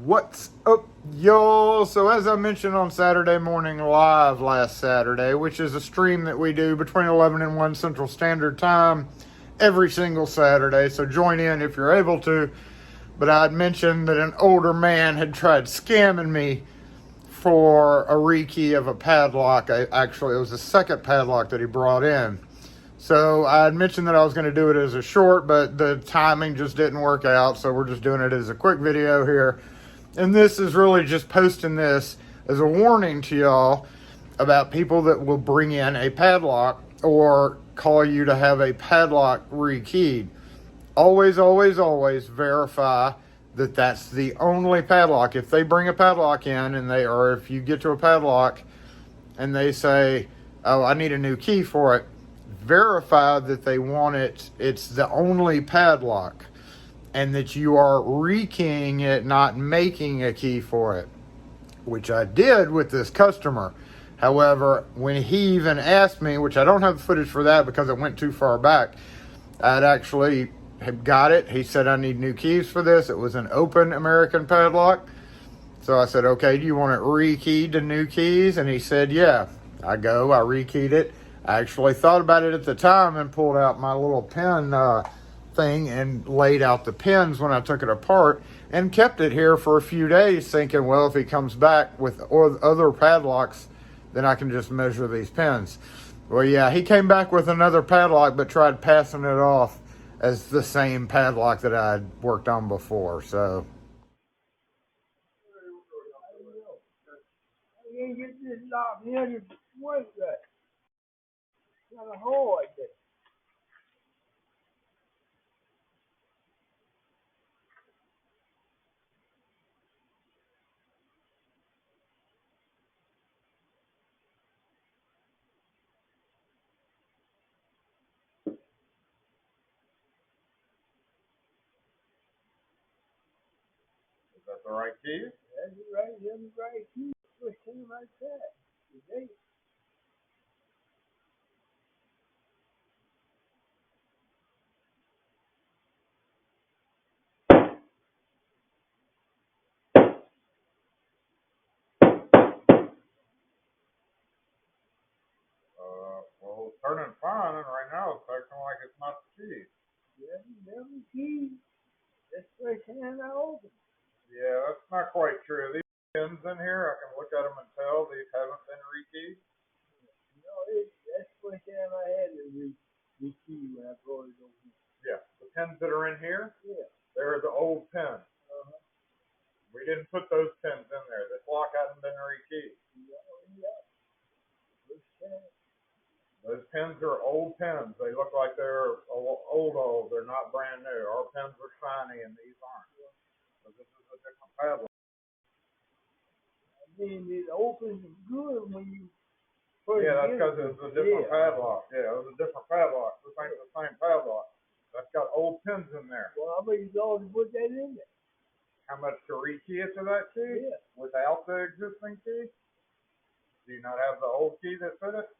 What's up, y'all? So as I mentioned on Saturday Morning Live last Saturday, which is a stream that we do between 11 and 1 Central Standard Time every single Saturday, so join in if you're able to. But I had mentioned that an older man had tried scamming me for a rekey of a padlock. Actually, it was the second padlock that he brought in. So I had mentioned that I was going to do it as a short, but the timing just didn't work out, so we're just doing it as a quick video here. And this is really just posting this as a warning to y'all about people that will bring in a padlock or call you to have a padlock rekeyed. Always, always, always verify that that's the only padlock. If they bring a padlock in or if you get to a padlock and they say, oh, I need a new key for it, verify that they want it's the only padlock and that you are rekeying it, not making a key for it, which I did with this customer. However, when he even asked me, which I don't have footage for that because it went too far back, I'd actually had got it. He said, I need new keys for this. It was an open American padlock. So I said, okay, do you want it rekeyed to new keys? And he said, yeah. I rekeyed it. I actually thought about it at the time and pulled out my little pen thing and laid out the pins when I took it apart and kept it here for a few days thinking, well, if he comes back with other padlocks, then I can just measure these pins. Well, yeah, he came back with another padlock but tried passing it off as the same padlock that I had worked on before, so. You ain't get this lock here to work right. Got a hole right there. Is that the right key? That's right, that's the right key. First time I tried today. Well, it's turning fine, and right now it's acting like it's not the key. Yeah, that's the key. That's the first time I opened. Yeah, that's not quite true. These pins in here, I can look at them and tell these haven't been rekeyed. No, that's the first time I had to rekey when I brought it over here. Yeah, the pins that are in here, Yeah. they're the old pins. Uh-huh. We didn't put those pins in there. This lock hasn't been rekeyed. Yeah. First time. Those pins are old pins. They look like they're old. They're not brand new. Our pins are shiny and these aren't. So this is a different padlock. I mean, it opens good when you first Yeah, that's because it was a different padlock. Yeah, it was a different padlock. This ain't the same padlock. That's got old pins in there. Well, how many dollars put that in there? How much to rekey it to that key? Yeah. Without the existing key? Do you not have the old key that fit it?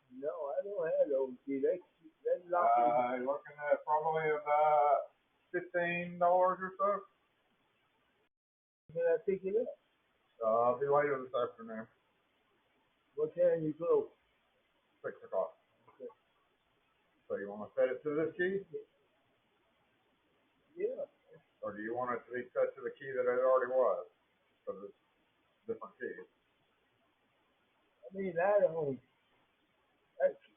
No, I don't have the old key. That's locking. Looking at probably about $15 or so. Can I pick it up? I'll be later this afternoon. What time you close? 6 o'clock. Okay. So you want to set it to this key? Yeah. Or do you want it to be set to the key that it already was? Because it's different keys. I mean, I don't.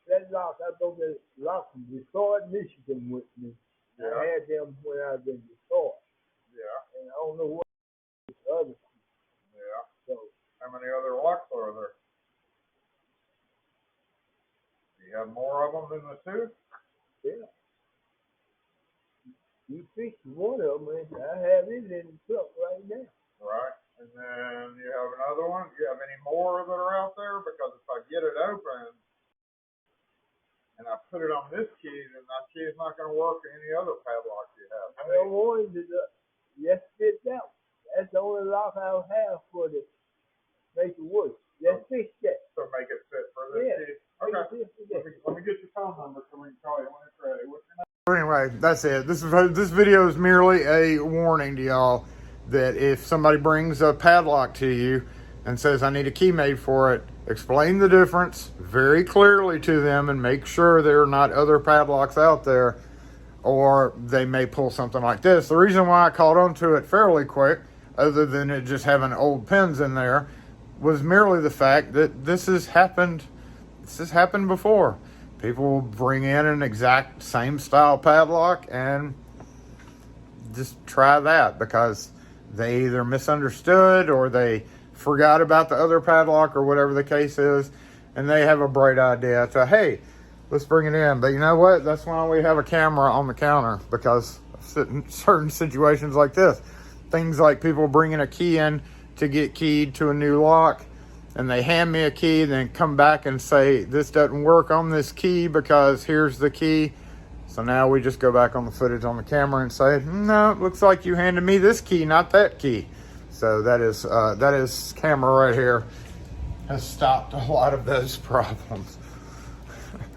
That lock, I go to lock from Detroit, Michigan with me. Yeah. I had them when I was in Detroit. Yeah. And I don't know what the other key. Yeah. So. How many other locks are there? Do you have more of them than the two? Yeah. You fixed one of them, and I have it in the truck right now. Right. And then you have another one. Do you have any more that are out there? Because if I get it open and I put it on this key, then that key is not going to work in any other padlock you have. I don't want it to just fit that. That's the only lock I'll have for the make it work. Just fix that. So make it fit for this key. Okay. Let me get your phone number so we can call you when it's ready. What's your name? Anyway, that's it. This video is merely a warning to y'all that if somebody brings a padlock to you and says, I need a key made for it, explain the difference very clearly to them and make sure there are not other padlocks out there, or they may pull something like this. The reason why I caught on to it fairly quick, other than it just having old pins in there, was merely the fact that this has happened before. People will bring in an exact same style padlock and just try that because they either misunderstood or they forgot about the other padlock or whatever the case is, and they have a bright idea to, hey, let's bring it in. But you know what? That's why we have a camera on the counter, because in certain situations like this, things like people bringing a key in to get keyed to a new lock, and they hand me a key, then come back and say, this doesn't work on this key because here's the key. So now we just go back on the footage on the camera and say, no, it looks like you handed me this key, not that key. So that is camera right here has stopped a lot of those problems.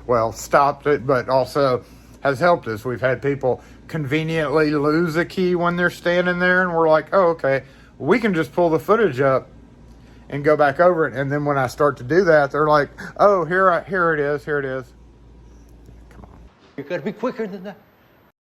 Well, stopped it, but also has helped us. We've had people conveniently lose a key when they're standing there, and we're like, oh, okay, we can just pull the footage up and go back over it. And then when I start to do that, they're like, oh, here it is. Come on. You gotta be quicker than that.